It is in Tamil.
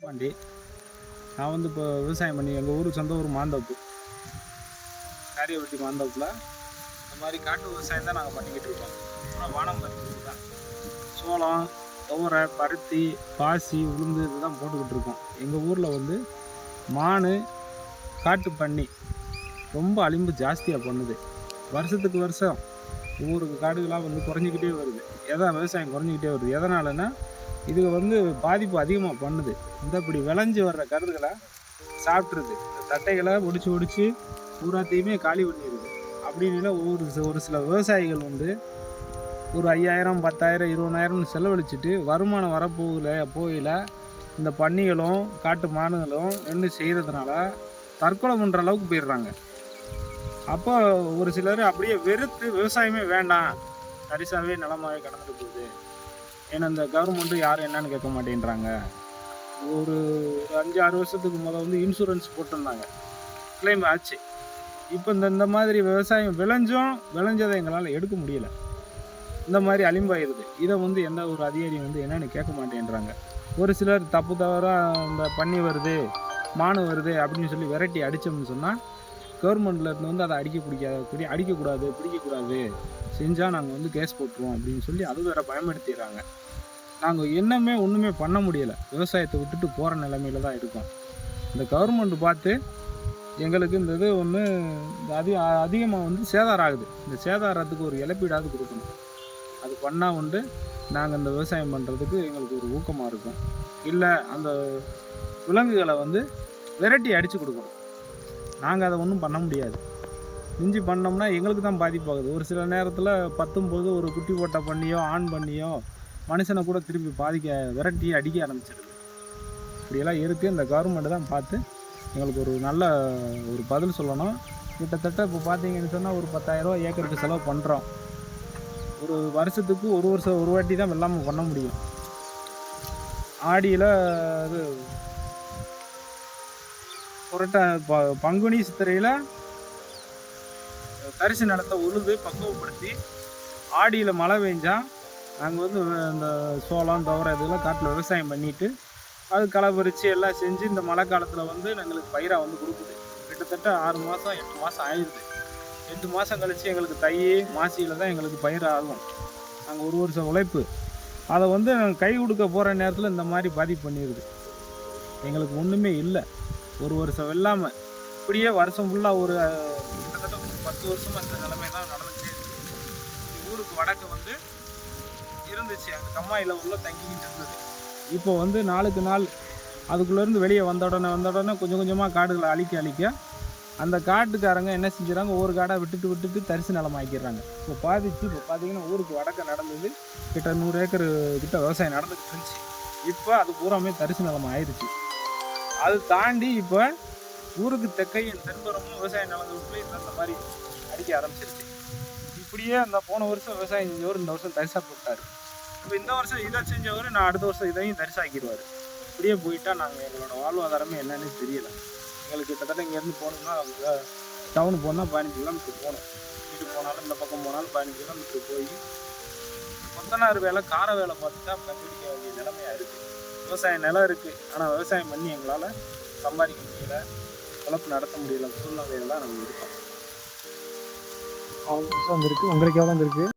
பாண்டி. நான் வந்து இப்போ விவசாயம் பண்ணி எங்கள் ஊர் சொந்த ஊர் மாந்தோப்பு, காரியவட்டி மாந்தோப்பில் இந்த மாதிரி காட்டு விவசாயம் தான் நாங்கள் பண்ணிக்கிட்டு இருக்கோம். அப்புறம் வானம் பருத்தி தான், சோளம், துவரை, பருத்தி, பாசி, உளுந்து இதுதான் போட்டுக்கிட்டு இருக்கோம். எங்கள் ஊரில் வந்து மான், காட்டு பன்னி ரொம்ப அழிம்பு ஜாஸ்தியாக பண்ணுது. வருஷத்துக்கு வருஷம் ஊருக்கு காடுகளாக வந்து குறைஞ்சிக்கிட்டே வருது. விவசாயம் குறைஞ்சிக்கிட்டே வருது. எதனாலன்னா இது வந்து பாதிப்பு அதிகமாக பண்ணுது. இப்படி விளைஞ்சி வர்ற கருதுகளை சாப்பிட்ருது. இந்த தட்டைகளை ஒடிச்சு பூராத்தையுமே காலி பண்ணிடுது. அப்படின்னு ஒரு சில விவசாயிகள் வந்து ஒரு 5000, 10,000, 20,000 செலவழிச்சிட்டு வருமானம் போயில இந்த பன்னிகளும் காட்டு மானுகளும் ரெண்டு செய்கிறதுனால தற்கொலை பண்ணுற அளவுக்கு போயிடுறாங்க. அப்போ ஒரு சிலர் அப்படியே வெறுத்து விவசாயமே வேண்டாம், தரிசாவே நிலமாவே கடந்துட்டு போகுது. ஏன்னா இந்த கவர்மெண்ட்டு யாரும் என்னன்னு கேட்க மாட்டேன்றாங்க. ஒரு 5-6 வருஷத்துக்கு வந்து இன்சூரன்ஸ் போட்டிருந்தாங்க, கிளைம் ஆச்சு. இப்போ இந்த மாதிரி விவசாயம் விளைஞ்சதை எங்களால் எடுக்க முடியலை. இந்த மாதிரி அழிம்பாயிருது. இதை வந்து எந்த ஒரு அதிகாரி வந்து என்னென்னு கேட்க மாட்டேன்றாங்க. ஒரு சிலர் தவறாக இந்த பன்னி வருது, மானு வருது அப்படின்னு சொல்லி விரட்டி அடித்தோம்னு சொன்னால் கவர்மெண்ட்லேருந்து வந்து அதை அடிக்கக்கூடாது, பிடிக்கக்கூடாது, செஞ்சால் நாங்கள் வந்து கேஸ் போட்டுருவோம் அப்படின்னு சொல்லி அது வேறு பயன்படுத்திடுறாங்க. நாங்கள் ஒன்றுமே பண்ண முடியலை. விவசாயத்தை விட்டுட்டு போகிற நிலைமையில தான் இருக்கோம். இந்த கவர்மெண்ட் பார்த்து எங்களுக்கு இந்த இது ஒன்று அதிகமாக வந்து சேதாரம் ஆகுது. இந்த சேதாரத்துக்கு ஒரு இழப்பீடாவது கொடுக்கணும். அது பண்ணால் உண்டு நாங்கள் இந்த விவசாயம் பண்ணுறதுக்கு எங்களுக்கு ஒரு ஊக்கமாக இருக்கும். இல்லை அந்த விலங்குகளை வந்து விரட்டி அடித்து கொடுக்கணும். நாங்கள் அதை ஒன்றும் பண்ண முடியாது. மிஞ்சி பண்ணோம்னா எங்களுக்கு தான் பாதிப்பாகுது. ஒரு சில நேரத்தில் பத்தும்போது ஒரு குட்டி போட்ட பண்ணியோ ஆண் பண்ணியோ மனுஷனை கூட திருப்பி விரட்டி அடிக்க ஆரம்பிச்சிடுது. இப்படியெல்லாம் இருக்குது. இந்த கவர்மெண்ட்டு தான் பார்த்து எங்களுக்கு ஒரு நல்ல ஒரு பதில் சொல்லணும். கிட்டத்தட்ட இப்போ பார்த்தீங்கன்னு சொன்னால் ஒரு 10,000 ரூபா ஏக்கருக்கு செலவு பண்ணுறோம். ஒரு வருஷத்துக்கு ஒரு வாட்டி தான் வெள்ளாமை பண்ண முடியும். ஆடியில் இது பங்குனி சித்திரையில் தரிசு நிலத்தை உழுது பக்குவப்படுத்தி ஆடியில் மழை பெஞ்சால் நாங்கள் வந்து இந்த சோளம், துவரை இதெல்லாம் காட்டில் விவசாயம் பண்ணிவிட்டு அது களை பறித்து எல்லாம் செஞ்சு இந்த மழை காலத்தில் வந்து எங்களுக்கு பயிராக வந்து கொடுக்குது. கிட்டத்தட்ட 6 மாதம் 8 மாதம் ஆயிடுது. 8 மாதம் கழித்து எங்களுக்கு தை மாசியில் தான் எங்களுக்கு பயிர் ஆகும். நாங்கள் ஒரு வருஷம் உழைப்பு அதை வந்து நாங்கள் கை கொடுக்க போகிற நேரத்தில் இந்த மாதிரி பாதிப்பு பண்ணிடுது. எங்களுக்கு ஒன்றுமே இல்லை. ஒரு வருஷம் வெள்ளாமல் இப்படியே வருஷம் ஃபுல்லாக ஒரு கிட்டத்தட்ட ஒரு 10 வருஷமாக இந்த நிலைமை தான் நடந்துகிட்டே இருக்குது. ஊருக்கு வடக்கு வந்து இருந்துச்சு, அந்த கம்மாயில் உள்ள தங்கிக்கிட்டு இருந்தது. இப்போ வந்து நாளுக்கு நாள் அதுக்குள்ளேருந்து வெளியே வந்த உடனே கொஞ்சம் கொஞ்சமாக காடுகளை அழிக்க அந்த காட்டுக்காரங்க என்ன செஞ்சுறாங்க, ஒவ்வொரு காடாக விட்டுட்டு தரிசு நிலம் ஆக்கிடுறாங்க. இப்போ பார்த்தீங்கன்னா ஊருக்கு வடக்க நடந்தது கிட்ட 100 ஏக்கர் கிட்ட விவசாயம் நடந்துக்கிட்டு இருந்துச்சு. இப்போ அது பூராமே தரிசு நிலம் ஆயிடுச்சு. அது தாண்டி இப்போ ஊருக்கு தெற்கையும் தென்புறமும் விவசாய நிலங்களுக்குள்ளே இந்த மாதிரி அடிக்க ஆரம்பிச்சிருச்சு. இப்படியே அந்த போன வருஷம் விவசாயம் செஞ்சவர் இந்த வருஷம் தரிசா போட்டார். இப்போ இந்த வருஷம் இதை செஞ்சவர் நான் அடுத்த வருஷம் இதையும் தரிசாக்கிடுவார். இப்படியே போயிட்டால் நாங்கள் எங்களோட வாழ்வாதாரமே என்னன்னு தெரியலை. எங்களுக்கு கிட்டத்தட்ட இங்கேருந்து போகணும்னா டவுனு போனால் 15 கிலோமீட்டர் போகணும். வீட்டுக்கு போனாலும் இந்த பக்கம் போனாலும் 15 கிலோமீட்டர் போய் கொத்தனார் வேலை, கார வேலை பார்த்து தான் கண்டுபிடிக்க வேண்டிய நிலைமையாக இருக்குது. விவசாய நிலம் இருக்குது, ஆனால் விவசாயம் பண்ணி எங்களால் சம்பாதிக்க முடியல, வளர்ப்பு நடத்த முடியல சூழ்நிலையெல்லாம் நம்ம இருக்கோம். அவங்க வந்துருக்கு. உங்களுக்கு எவ்வளோ வந்துருக்கு?